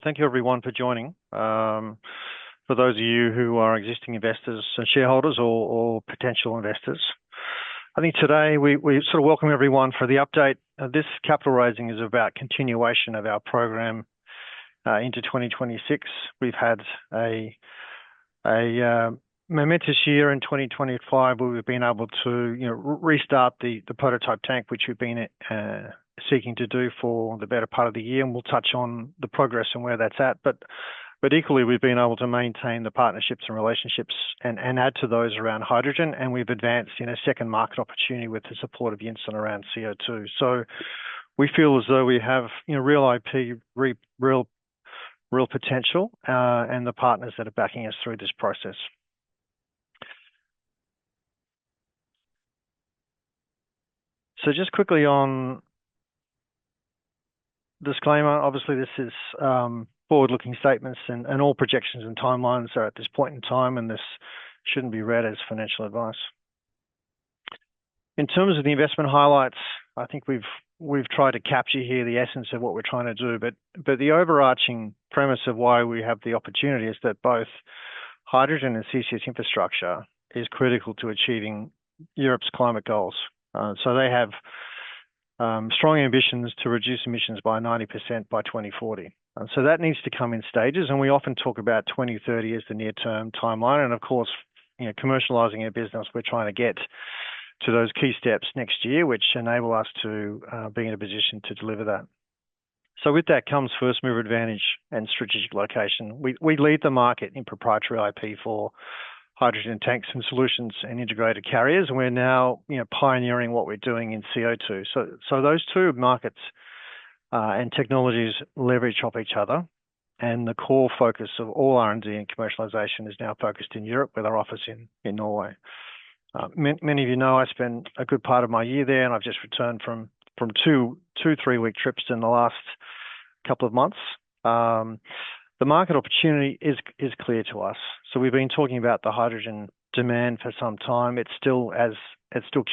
Thank you everyone for joining. For those of you who are existing investors and shareholders or potential investors, I think today we sort of welcome everyone for the update. This capital raising is about continuation of our program into 2026. We've had a momentous year in 2025 where we've been able to restart the prototype tank, which we've been seeking to do for the better part of the year, and we'll touch on the progress and where that's at. But equally, we've been able to maintain the partnerships and relationships and add to those around hydrogen, and we've advanced in a second market opportunity with the support of Yinson around CO2. So we feel as though we have real IP, real potential, and the partners that are backing us through this process. So just quickly on disclaimer, obviously this is forward-looking statements and all projections and timelines are at this point in time, and this shouldn't be read as financial advice. In terms of the investment highlights, I think we've tried to capture here the essence of what we're trying to do, but the overarching premise of why we have the opportunity is that both hydrogen and CCS infrastructure is critical to achieving Europe's climate goals. So they have strong ambitions to reduce emissions by 90% by 2040. So that needs to come in stages, and we often talk about 2030 as the near-term timeline. And of course, commercialising our business, we're trying to get to those key steps next year, which enable us to be in a position to deliver that. So with that comes first mover advantage and strategic location. We lead the market in proprietary IP for hydrogen tanks and solutions and integrated carriers, and we're now pioneering what we're doing in CO2. So those two markets and technologies leverage off each other, and the core focus of all R&D and commercialization is now focused in Europe with our office in Norway. Many of you know I spent a good part of my year there, and I've just returned from two 3-week trips in the last couple of months. The market opportunity is clear to us. So we've been talking about the hydrogen demand for some time. It's still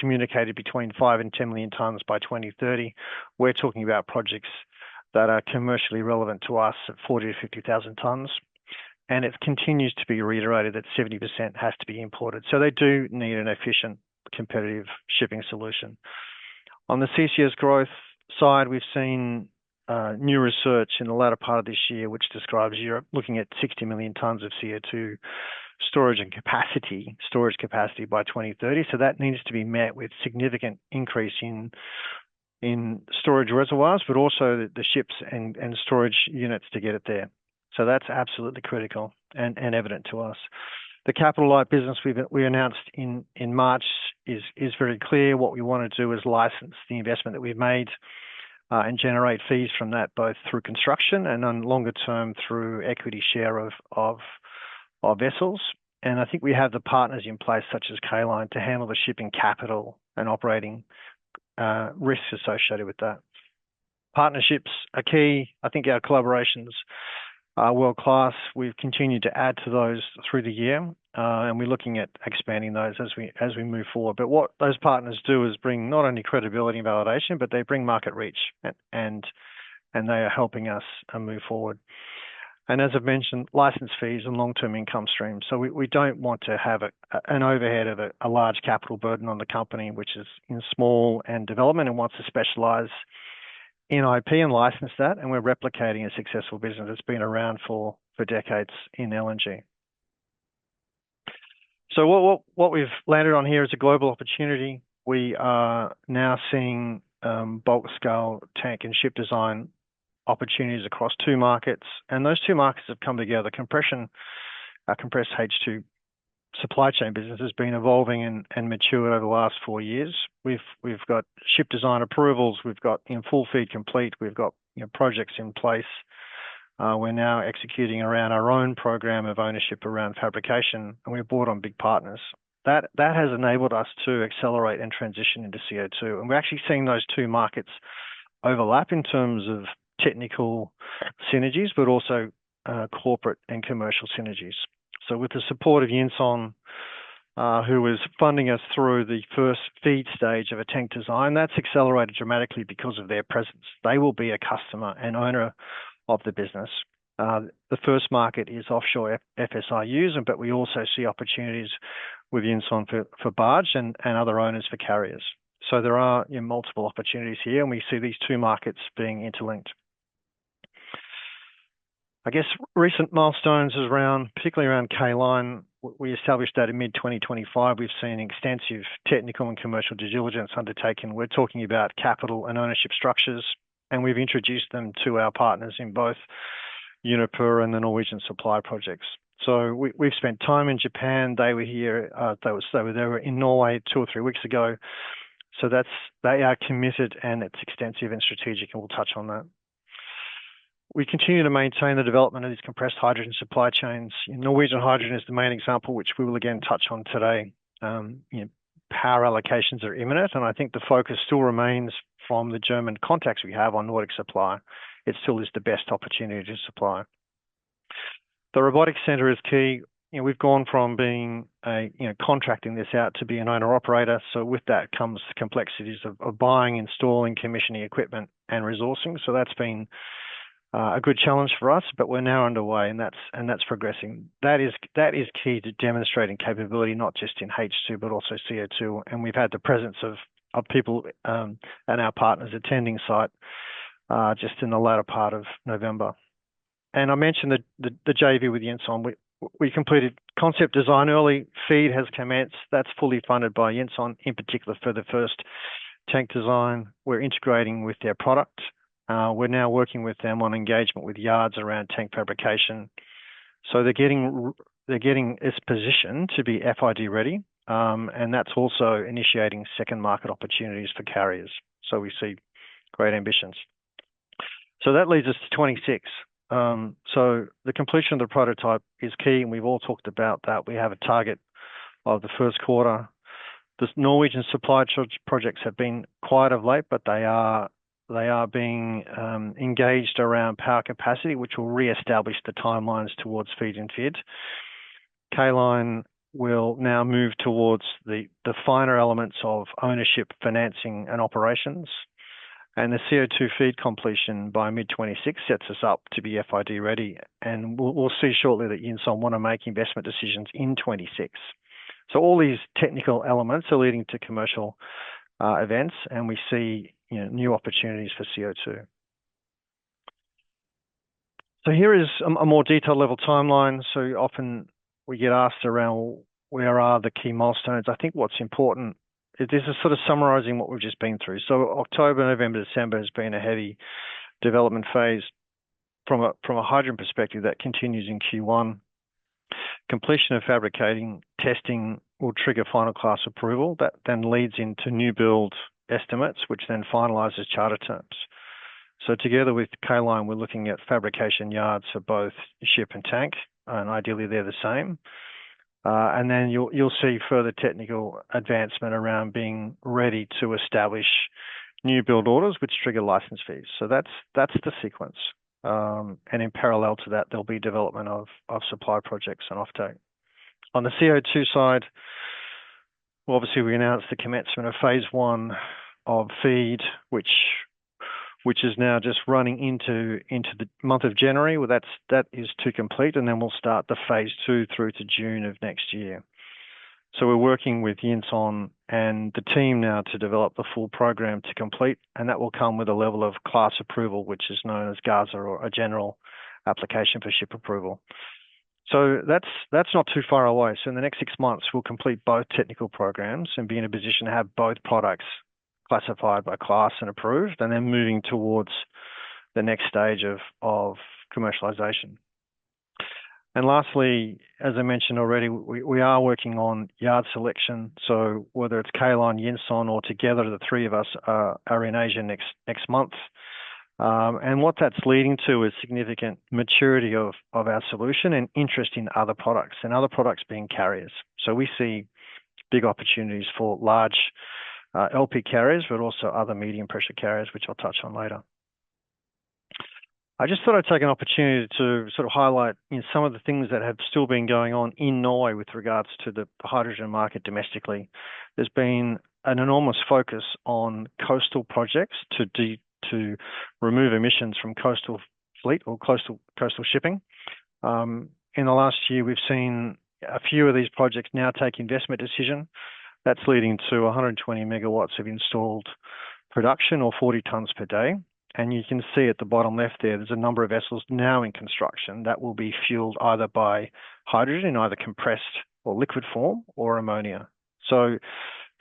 communicated between 5 and 10 million tonnes by 2030. We're talking about projects that are commercially relevant to us at 40 to 50,000 tonnes. And it continues to be reiterated that 70% has to be imported. So they do need an efficient, competitive shipping solution. On the CCS growth side, we've seen new research in the latter part of this year, which describes Europe looking at 60 million tonnes of CO2 storage capacity by 2030. So that needs to be met with significant increase in storage reservoirs, but also the ships and storage units to get it there. So that's absolutely critical and evident to us. The capital light business we announced in March is very clear. What we want to do is license the investment that we've made and generate fees from that, both through construction and on longer term through equity share of vessels. And I think we have the partners in place, such as Carolan, to handle the shipping capital and operating risks associated with that. Partnerships are key. I think our collaborations are world-class. We've continued to add to those through the year, and we're looking at expanding those as we move forward. But what those partners do is bring not only credibility and validation, but they bring market reach, and they are helping us move forward. And as I've mentioned, license fees and long-term income streams. So we don't want to have an overhead of a large capital burden on the company, which is in small and development and wants to specialise in IP and license that, and we're replicating a successful business that's been around for decades in LNG. So what we've landed on here is a global opportunity. We are now seeing bulk scale tank and ship design opportunities across two markets, and those two markets have come together. Our compressed H2 supply chain business has been evolving and matured over the last 4 years. We've got ship design approvals, we've got full feed complete, we've got projects in place. We're now executing around our own program of ownership around fabrication, and we've brought on big partners. That has enabled us to accelerate and transition into CO2, and we're actually seeing those two markets overlap in terms of technical synergies, but also corporate and commercial synergies. So with the support of Yinson, who is funding us through the first feed stage of a tank design, that's accelerated dramatically because of their presence. They will be a customer and owner of the business. The first market is offshore FSRUs, but we also see opportunities with Yinson for barge and other owners for carriers. So there are multiple opportunities here, and we see these two markets being interlinked. I guess recent milestones is particularly around Carolan. We established that in mid-2025. We've seen extensive technical and commercial due diligence undertaken. We're talking about capital and ownership structures, and we've introduced them to our partners in both Uniper and the Norwegian supply projects. So we've spent time in Japan. They were here. They were in Norway 2 or 3 weeks ago. So they are committed, and it's extensive and strategic, and we'll touch on that. We continue to maintain the development of these compressed hydrogen supply chains. Norwegian hydrogen is the main example, which we will again touch on today. Power allocations are imminent, and I think the focus still remains from the German contacts we have on Nordic supply. It still is the best opportunity to supply. The robotics centre is key. We've gone from being contracting this out to be an owner-operator. So with that comes the complexities of buying, installing, commissioning equipment and resourcing. So that's been a good challenge for us, but we're now underway, and that's progressing. That is key to demonstrating capability, not just in H2 but also CO2. And we've had the presence of people and our partners attending site just in the latter part of November. And I mentioned the JV with Yinson. We completed concept design early. FEED has commenced. That's fully funded by Yinson, in particular for the first tank design. We're integrating with their product. We're now working with them on engagement with yards around tank fabrication. So they're getting its position to be FID ready, and that's also initiating second market opportunities for carriers. So we see great ambitions. So that leads us to 26. So the completion of the prototype is key, and we've all talked about that. We have a target of the first quarter. The Norwegian supply projects have been quiet of late, but they are being engaged around power capacity, which will re-establish the timelines towards feed and FID. Carolan will now move towards the finer elements of ownership, financing, and operations. And the CO2 feed completion by mid-26 sets us up to be FID ready. And we'll see shortly that Yinson want to make investment decisions in 26. So all these technical elements are leading to commercial events, and we see new opportunities for CO2. So here is a more detailed level timeline. So often we get asked around where are the key milestones. I think what's important is this is sort of summarising what we've just been through. So October, November, December has been a heavy development phase from a hydrogen perspective that continues in Q1. Completion of fabricating testing will trigger final class approval. That then leads into new build estimates, which then finalises charter terms. So together with Carolan, we're looking at fabrication yards for both ship and tank, and ideally they're the same. And then you'll see further technical advancement around being ready to establish new build orders, which trigger license fees. So that's the sequence. And in parallel to that, there'll be development of supply projects and offtake. On the CO2 side, obviously we announced the commencement of phase 1 of FEED, which is now just running into the month of January. Well, that is to complete, and then we'll start the phase 2 through to June of next year. So we're working with Yinson and the team now to develop the full program to complete, and that will come with a level of class approval, which is known as GAZA, or a general application for ship approval. So that's not too far away. So in the next 6 months, we'll complete both technical programs and be in a position to have both products classified by class and approved, and then moving towards the next stage of commercialization. And lastly, as I mentioned already, we are working on yard selection. So whether it's Carolan, Yinson, or together, the three of us are in Asia next month. And what that's leading to is significant maturity of our solution and interest in other products, and other products being carriers. So we see big opportunities for large LP carriers, but also other medium pressure carriers, which I'll touch on later. I just thought I'd take an opportunity to sort of highlight some of the things that have still been going on in Norway with regards to the hydrogen market domestically. There's been an enormous focus on coastal projects to remove emissions from coastal fleet or coastal shipping. In the last year, we've seen a few of these projects now take investment decision. That's leading to 120 megawatts of installed production, or 40 tonnes per day. And you can see at the bottom left there's a number of vessels now in construction that will be fueled either by hydrogen in either compressed or liquid form, or ammonia. So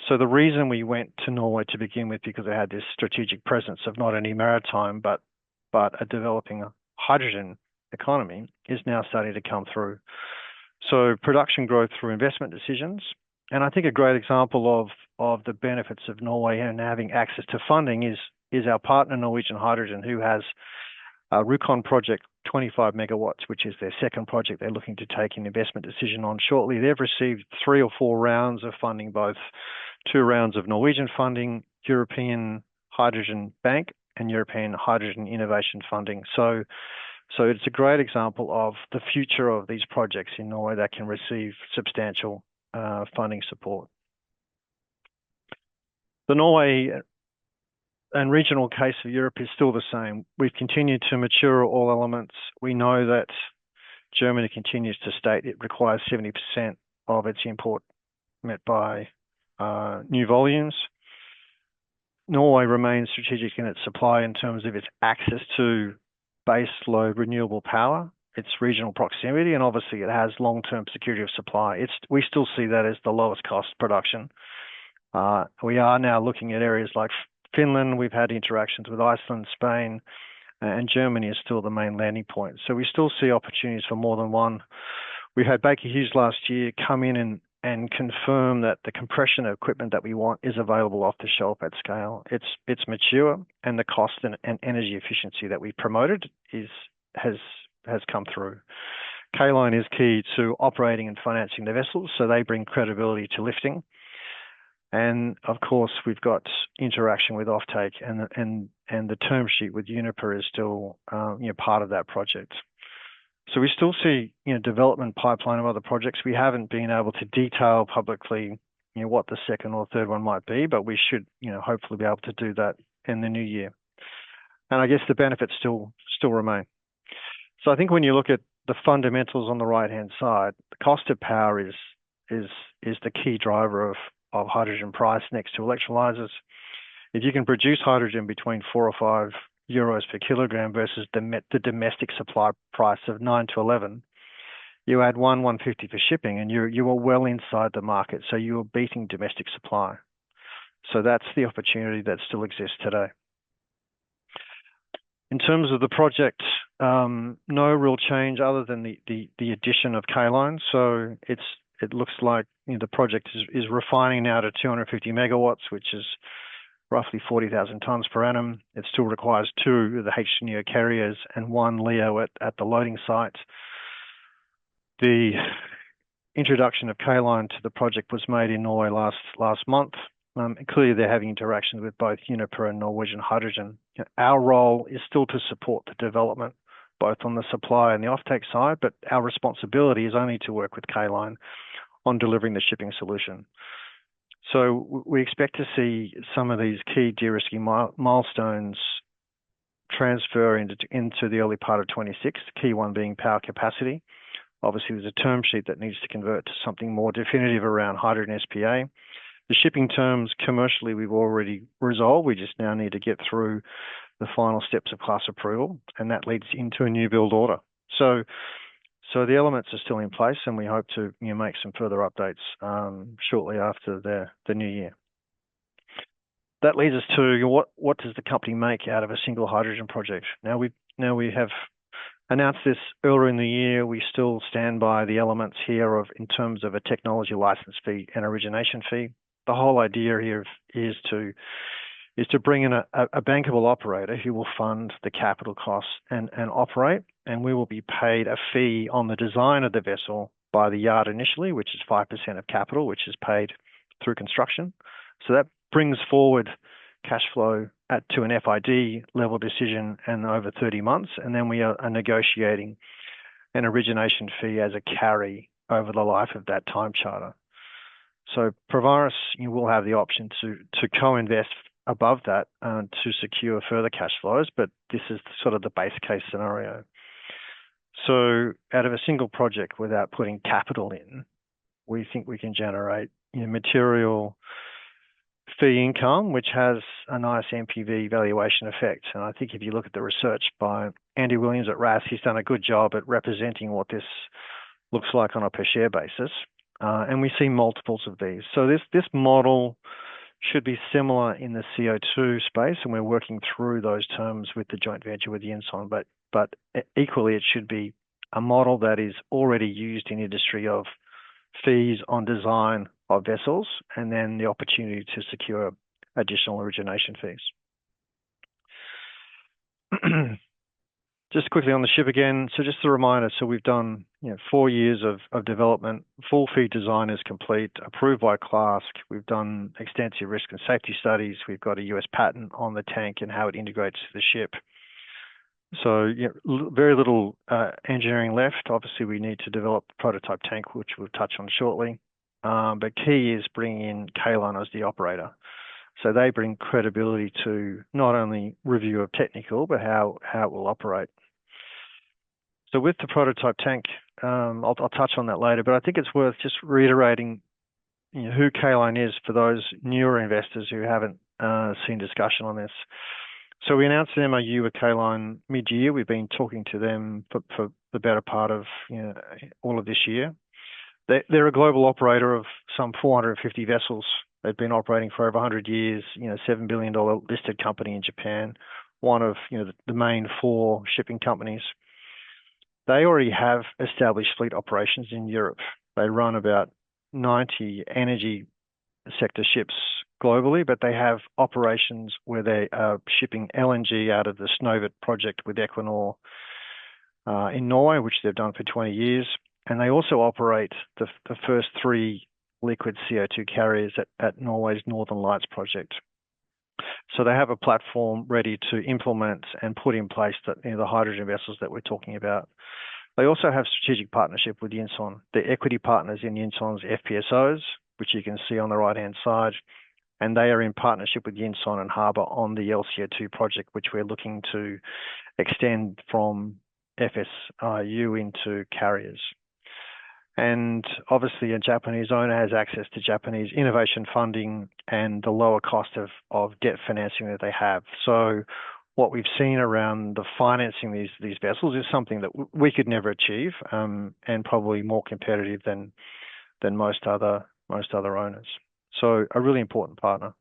the reason we went to Norway to begin with, because it had this strategic presence of not only maritime but a developing hydrogen economy, is now starting to come through. So production growth through investment decisions. And I think a great example of the benefits of Norway and having access to funding is our partner Norwegian Hydrogen, who has a Rjukan project, 25 megawatts, which is their second project they're looking to take an investment decision on shortly. They've received 3 or 4 rounds of funding, both 2 rounds of Norwegian funding, European Hydrogen Bank, and European Hydrogen Innovation funding. So it's a great example of the future of these projects in Norway that can receive substantial funding support. The Norway and regional case of Europe is still the same. We've continued to mature all elements. We know that Germany continues to state it requires 70% of its import met by new volumes. Norway remains strategic in its supply in terms of its access to base load renewable power, its regional proximity, and obviously it has long-term security of supply. We still see that as the lowest cost production. We are now looking at areas like Finland. We've had interactions with Iceland, Spain, and Germany is still the main landing point. So we still see opportunities for more than one. We had Baker Hughes last year come in and confirm that the compression equipment that we want is available off the shelf at scale. It's mature, and the cost and energy efficiency that we promoted has come through. Carolan is key to operating and financing the vessels, so they bring credibility to lifting. And of course, we've got interaction with offtake, and the term sheet with Uniper is still part of that project. So we still see development pipeline of other projects. We haven't been able to detail publicly what the second or third one might be, but we should hopefully be able to do that in the new year. And I guess the benefits still remain. So I think when you look at the fundamentals on the right hand side, the cost of power is the key driver of hydrogen price next to electrolyzers. If you can produce hydrogen between 4 or 5 euros per kilogram versus the domestic supply price of 9 to 11, you add 150 for shipping, and you are well inside the market. So you are beating domestic supply. So that's the opportunity that still exists today. In terms of the project, no real change other than the addition of Carolan. So it looks like the project is refining now to 250 megawatts, which is roughly 40,000 tonnes per annum. It still requires 2 of the H2 carriers and 1 LEO at the loading site. The introduction of Carolan to the project was made in Norway last month. Clearly, they're having interactions with both Uniper and Norwegian Hydrogen. Our role is still to support the development, both on the supply and the offtake side, but our responsibility is only to work with Carolan on delivering the shipping solution. So we expect to see some of these key de-risking milestones transfer into the early part of 26, the key one being power capacity. Obviously, there's a term sheet that needs to convert to something more definitive around hydrogen SPA. The shipping terms commercially we've already resolved. We just now need to get through the final steps of class approval, and that leads into a new build order. So the elements are still in place, and we hope to make some further updates shortly after the new year. That leads us to what does the company make out of a single hydrogen project? Now we have announced this earlier in the year. We still stand by the elements here in terms of a technology license fee and origination fee. The whole idea here is to bring in a bankable operator who will fund the capital costs and operate, and we will be paid a fee on the design of the vessel by the yard initially, which is 5% of capital, which is paid through construction. So that brings forward cash flow to an FID level decision and over 30 months, and then we are negotiating an origination fee as a carry over the life of that time charter. So Provaris will have the option to co-invest above that to secure further cash flows, but this is sort of the base case scenario. So out of a single project without putting capital in, we think we can generate material fee income, which has a nice NPV valuation effect. And I think if you look at the research by Andy Williams at RAS, he's done a good job at representing what this looks like on a per share basis. And we see multiples of these. So this model should be similar in the CO2 space, and we're working through those terms with the joint venture with Yinson. But equally, it should be a model that is already used in industry of fees on design of vessels, and then the opportunity to secure additional origination fees. Just quickly on the ship again. So just a reminder, so we've done 4 years of development, full feed design is complete, approved by CLASC. We've done extensive risk and safety studies. We've got a US patent on the tank and how it integrates to the ship. So very little engineering left. Obviously, we need to develop the prototype tank, which we'll touch on shortly. But key is bringing in Carolan as the operator. So they bring credibility to not only review of technical, but how it will operate. So with the prototype tank, I'll touch on that later, but I think it's worth just reiterating who Carolan is for those newer investors who haven't seen discussion on this. So we announced an MOU with Carolan mid-year. We've been talking to them for the better part of all of this year. They're a global operator of some 450 vessels. They've been operating for over 100 years, $7 billion listed company in Japan, one of the main 4 shipping companies. They already have established fleet operations in Europe. They run about 90 energy sector ships globally, but they have operations where they are shipping LNG out of the Snøhvit project with Equinor in Norway, which they've done for 20 years. And they also operate the first 3 liquid CO2 carriers at Norway's Northern Lights project. So they have a platform ready to implement and put in place the hydrogen vessels that we're talking about. They also have strategic partnership with Yinson. They're equity partners in Yinson's FPSOs, which you can see on the right-hand side. And they are in partnership with Yinson and Harbour on the LCO2 project, which we're looking to extend from FSRU into carriers. And obviously, a Japanese owner has access to Japanese innovation funding and the lower cost of debt financing that they have. So what we've seen around the financing these vessels is something that we could never achieve, and probably more competitive than most other owners. So a really important partner.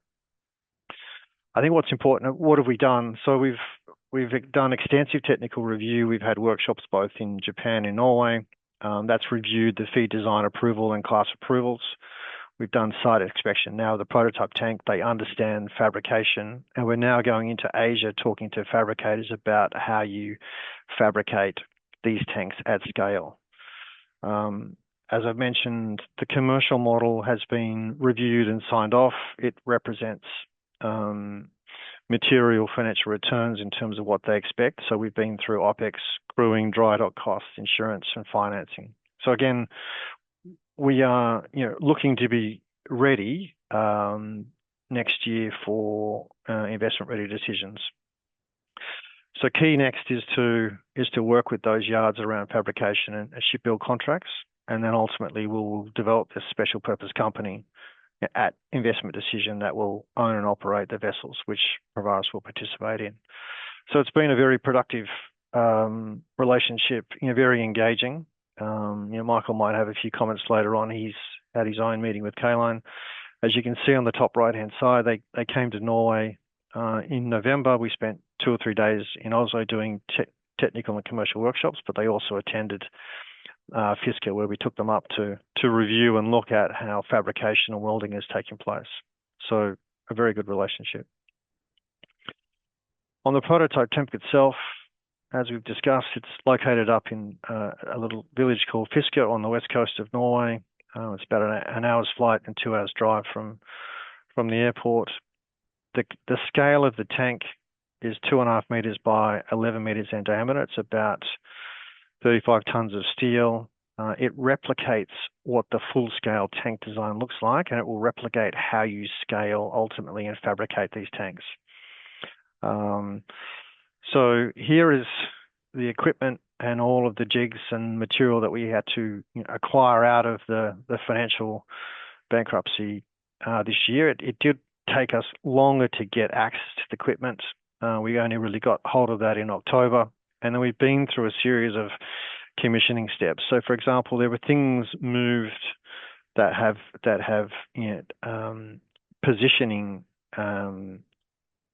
I think what's important, what have we done? So we've done extensive technical review. We've had workshops both in Japan and Norway. That's reviewed the feed design approval and class approvals. We've done site inspection. Now the prototype tank, they understand fabrication, and we're now going into Asia talking to fabricators about how you fabricate these tanks at scale. As I've mentioned, the commercial model has been reviewed and signed off. It represents material financial returns in terms of what they expect. So we've been through OPEX, crewing, dry dock costs, insurance, and financing. So again, we are looking to be ready next year for investment-ready decisions. So key next is to work with those yards around fabrication and ship build contracts, and then ultimately we'll develop this special purpose company at investment decision that will own and operate the vessels, which Provaris will participate in. So it's been a very productive relationship, very engaging. Michael might have a few comments later on. He's had his own meeting with Carolan. As you can see on the top right-hand side, they came to Norway in November. We spent 2 or 3 days in Oslo doing technical and commercial workshops, but they also attended Fisker, where we took them up to review and look at how fabrication and welding is taking place. So a very good relationship. On the prototype tank itself, as we've discussed, it's located up in a little village called Fisker on the west coast of Norway. It's about an hour's flight and 2 hours drive from the airport. The scale of the tank is 2.5 meters by 11 meters in diameter. It's about 35 tons of steel. it replicates what the full-scale tank design looks like, and it will replicate how you scale ultimately and fabricate these tanks. So here is the equipment and all of the jigs and material that we had to acquire out of the financial bankruptcy this year. It did take us longer to get access to the equipment. We only really got hold of that in October, and then we've been through a series of commissioning steps. So, for example, there were things moved that have positioning,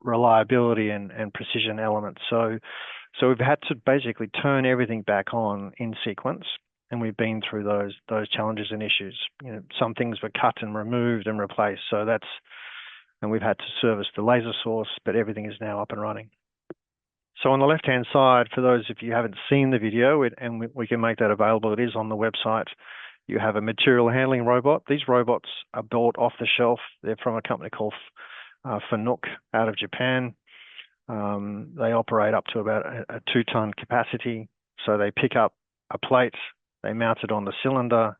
reliability, and precision elements. So we've had to basically turn everything back on in sequence, and we've been through those challenges and issues. Some things were cut and removed and replaced. So and we've had to service the laser source, but everything is now up and running. So on the left-hand side, for those if you haven't seen the video, and we can make that available, it is on the website. You have a material handling robot. These robots are bought off the shelf. They're from a company called Fanuc out of Japan. They operate up to about a 2-ton capacity. So they pick up a plate, they mount it on the cylinder,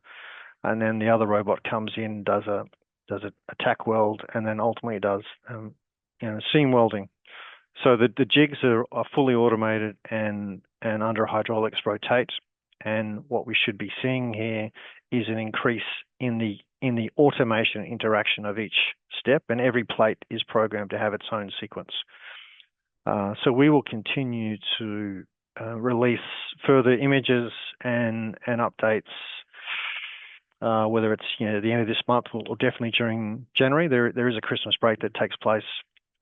and then the other robot comes in, does a tack weld, and then ultimately does seam welding. So the jigs are fully automated and under hydraulics rotate. And what we should be seeing here is an increase in the automation interaction of each step, and every plate is programmed to have its own sequence. So we will continue to release further images and updates, whether it's the end of this month or definitely during January. There is a Christmas break that takes place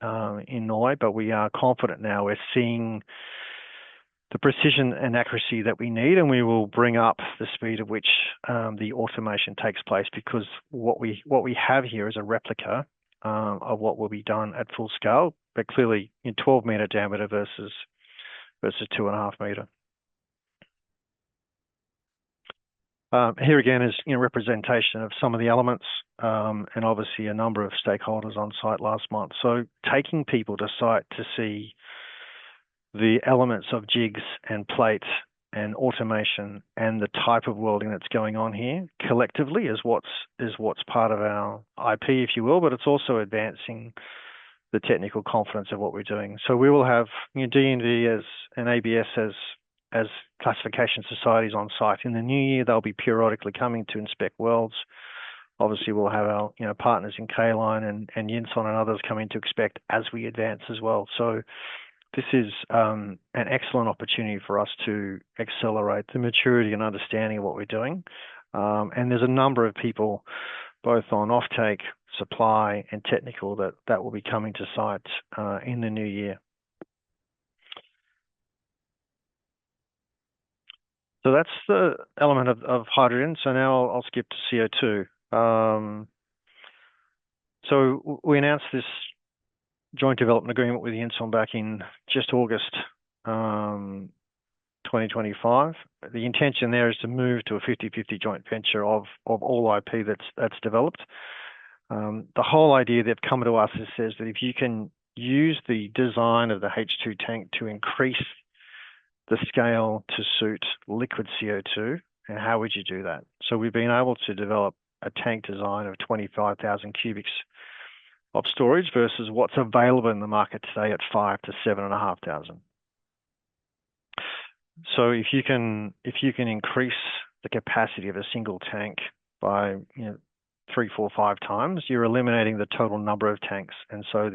in Norway, but we are confident now we're seeing the precision and accuracy that we need, and we will bring up the speed at which the automation takes place, because what we have here is a replica of what will be done at full scale, but clearly in 12-meter diameter versus 2.5 meter. Here again is representation of some of the elements, and obviously a number of stakeholders on site last month. So taking people to site to see the elements of jigs and plate and automation and the type of welding that's going on here collectively is what's part of our IP, if you will, but it's also advancing the technical confidence of what we're doing. So we will have DNV and ABS as classification societies on site. In the new year, they'll be periodically coming to inspect welds. Obviously, we'll have our partners in Carolan and Yinson and others coming to inspect as we advance as well. So this is an excellent opportunity for us to accelerate the maturity and understanding of what we're doing. And there's a number of people, both on offtake, supply, and technical, that will be coming to site in the new year. So that's the element of hydrogen. So now I'll skip to CO2. So we announced this joint development agreement with Yinson back in just August 2025. The intention there is to move to a 50-50 joint venture of all IP that's developed. The whole idea they've come to us says that if you can use the design of the H2 tank to increase the scale to suit liquid CO2, and how would you do that? So we've been able to develop a tank design of 25,000 cubics of storage versus what's available in the market today at 5,000 to 7,500. So if you can increase the capacity of a single tank by 3, 4, 5 times, you're eliminating the total number of tanks. And so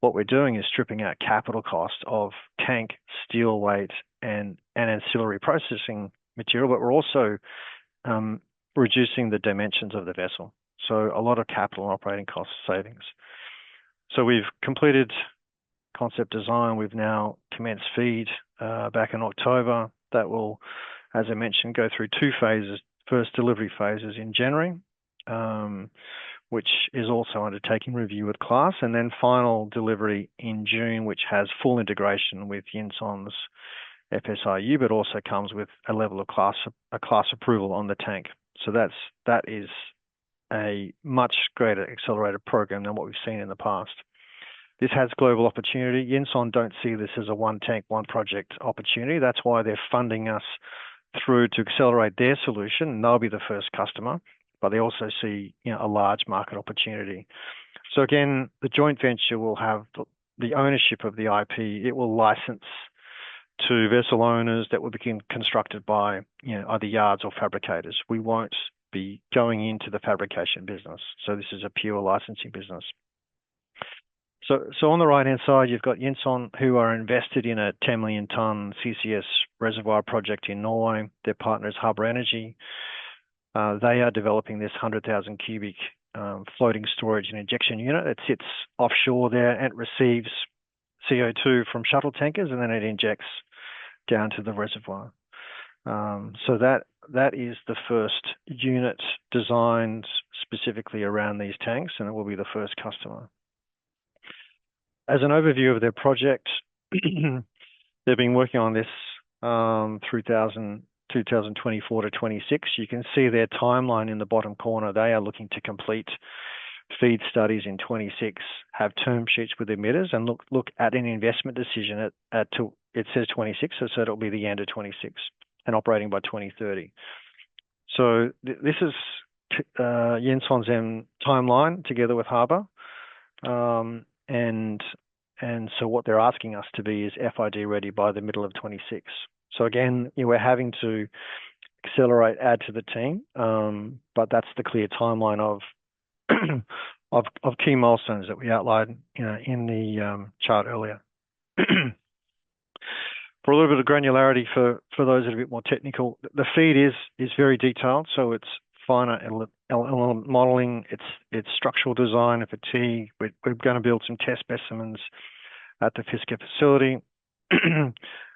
what we're doing is stripping out capital cost of tank, steel weight, and ancillary processing material, but we're also reducing the dimensions of the vessel. So a lot of capital and operating cost savings. So we've completed concept design. We've now commenced FEED back in October. That will, as I mentioned, go through 2 phases. First delivery phases in January, which is also undertaking review with class, and then final delivery in June, which has full integration with Yinson's FSIU, but also comes with a level of class approval on the tank. So that is a much greater accelerated program than what we've seen in the past. This has global opportunity. Yinson don't see this as a one tank, one project opportunity. That's why they're funding us through to accelerate their solution, and they'll be the first customer, but they also see a large market opportunity. So again, the joint venture will have the ownership of the IP. It will license to vessel owners that will be constructed by either yards or fabricators. We won't be going into the fabrication business. So this is a pure licensing business. So on the right-hand side, you've got Yenson, who are invested in a 10 million tonne CCS reservoir project in Norway. Their partner is Provaris Energy. They are developing this 100,000 cubic floating storage and injection unit. It sits offshore there and it receives CO2 from shuttle tankers, and then it injects down to the reservoir. So that is the first unit designed specifically around these tanks, and it will be the first customer. As an overview of their project, they've been working on this through 2024 to 26. You can see their timeline in the bottom corner. They are looking to complete feed studies in 26, have term sheets with emitters, and look at an investment decision it says 26, so it'll be the end of 26 and operating by 2030. So this is Jenson's timeline together with Harbour. And so what they're asking us to be is FID ready by the middle of 26. So again, we're having to accelerate, add to the team, but that's the clear timeline of key milestones that we outlined, in the chart earlier. For a little bit of granularity for those that are a bit more technical, the feed is very detailed, so it's finer element modelling, it's structural design and fatigue. We're going to build some test specimens at the Fisker facility, and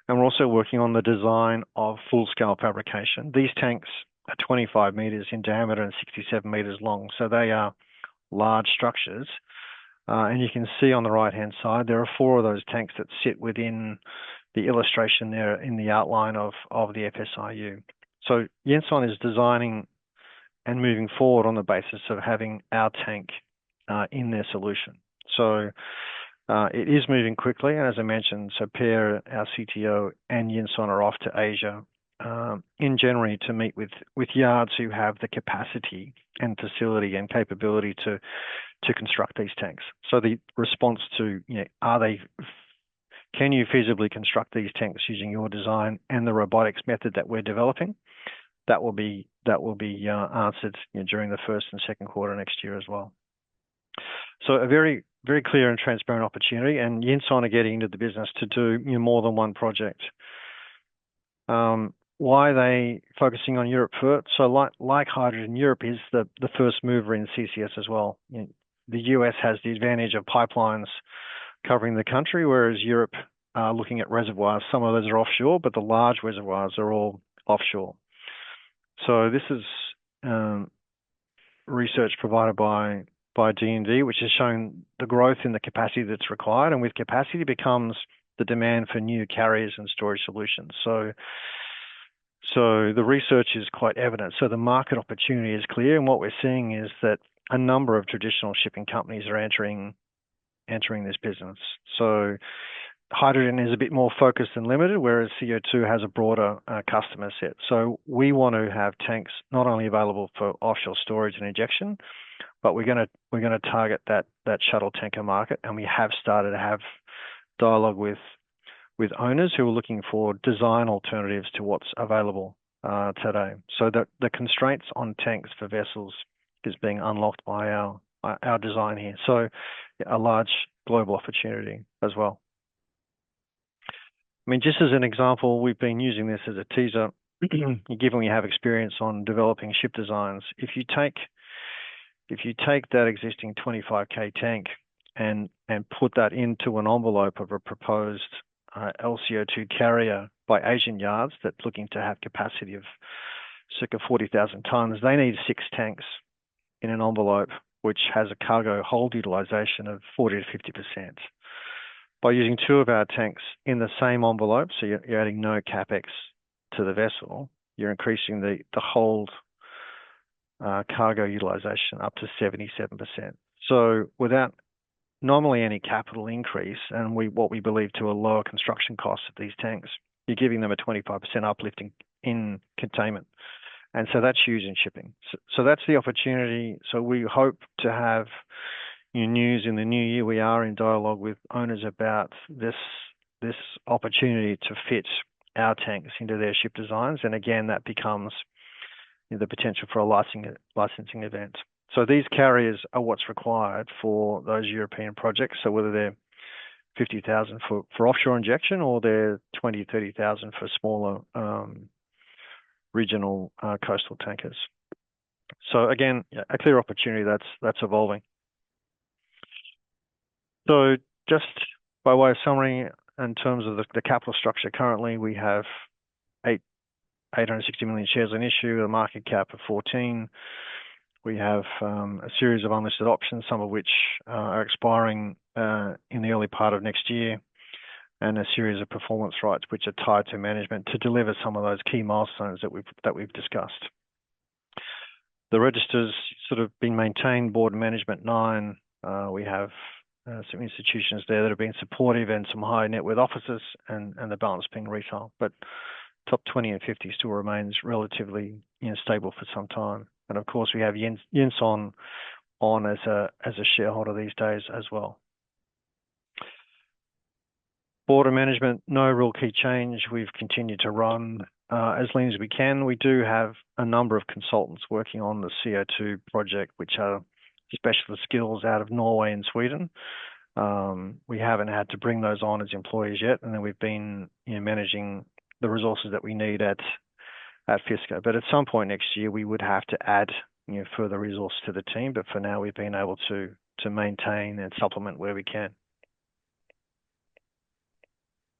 we're also working on the design of full-scale fabrication. These tanks are 25 metres in diameter and 67 metres long, so they are large structures. And you can see on the right-hand side, there are 4 of those tanks that sit within the illustration there in the outline of the FSRU. So Yenson is designing and moving forward on the basis of having our tank in their solution. So it is moving quickly, and as I mentioned, so Per, our CTO, and Yenson are off to Asia in January to meet with yards who have the capacity and facility and capability to construct these tanks. So the response to, can you feasibly construct these tanks using your design and the robotics method that we're developing? That will be answered during the first and second quarter next year as well. So a very, very clear and transparent opportunity, and Yenson are getting into the business to do more than one project. Why are they focusing on Europe first? So like hydrogen, Europe is the first mover in CCS as well. The US has the advantage of pipelines covering the country, whereas Europe are looking at reservoirs. Some of those are offshore, but the large reservoirs are all offshore. So this is research provided by D&D, which has shown the growth in the capacity that's required, and with capacity becomes the demand for new carriers and storage solutions. So the research is quite evident. So the market opportunity is clear, and what we're seeing is that a number of traditional shipping companies are entering this business. So hydrogen is a bit more focused and limited, whereas CO2 has a broader customer set. So we want to have tanks not only available for offshore storage and injection, but we're going to target that shuttle tanker market, and we have started to have dialogue with owners who are looking for design alternatives to what's available today. So the constraints on tanks for vessels is being unlocked by our design here. So a large global opportunity as well. I mean, just as an example, we've been using this as a teaser, given we have experience on developing ship designs. If you take that existing 25K tank and put that into an envelope of a proposed LCO2 carrier by Asian yards that's looking to have capacity of circa 40,000 tonnes, they need 6 tanks in an envelope, which has a cargo hold utilization of 40 to 50%. By using 2 of our tanks in the same envelope, so you're adding no capex to the vessel, you're increasing the hold cargo utilization up to 77%. So without normally any capital increase, and what we believe to a lower construction cost of these tanks, you're giving them a 25% uplift in containment. And so that's used in shipping. So that's the opportunity. So we hope to have news in the new year. We are in dialogue with owners about this opportunity to fit our tanks into their ship designs. And again, that becomes the potential for a licensing event. So these carriers are what's required for those European projects. So whether they're 50,000 for offshore injection or they're 20, 30,000 for smaller regional coastal tankers. So again, a clear opportunity that's evolving. So just by way of summary, in terms of the capital structure, currently we have 860 million shares on issue, a market cap of 14. We have a series of unlisted options, some of which are expiring in the early part of next year, and a series of performance rights which are tied to management to deliver some of those key milestones that we've discussed. The register's sort of been maintained, board and management 9. We have some institutions there that have been supportive and some high net worth officers, and the balance being retail. But top 20 and 50 still remains relatively stable for some time. And of course, we have Jens on as a shareholder these days as well. Board and management, no real key change. We've continued to run as lean as we can. We do have a number of consultants working on the CO2 project, which are specialist skills out of Norway and Sweden. We haven't had to bring those on as employees yet, and then we've been managing the resources that we need at FISCO. But at some point next year, we would have to add further resource to the team. But for now, we've been able to maintain and supplement where we can.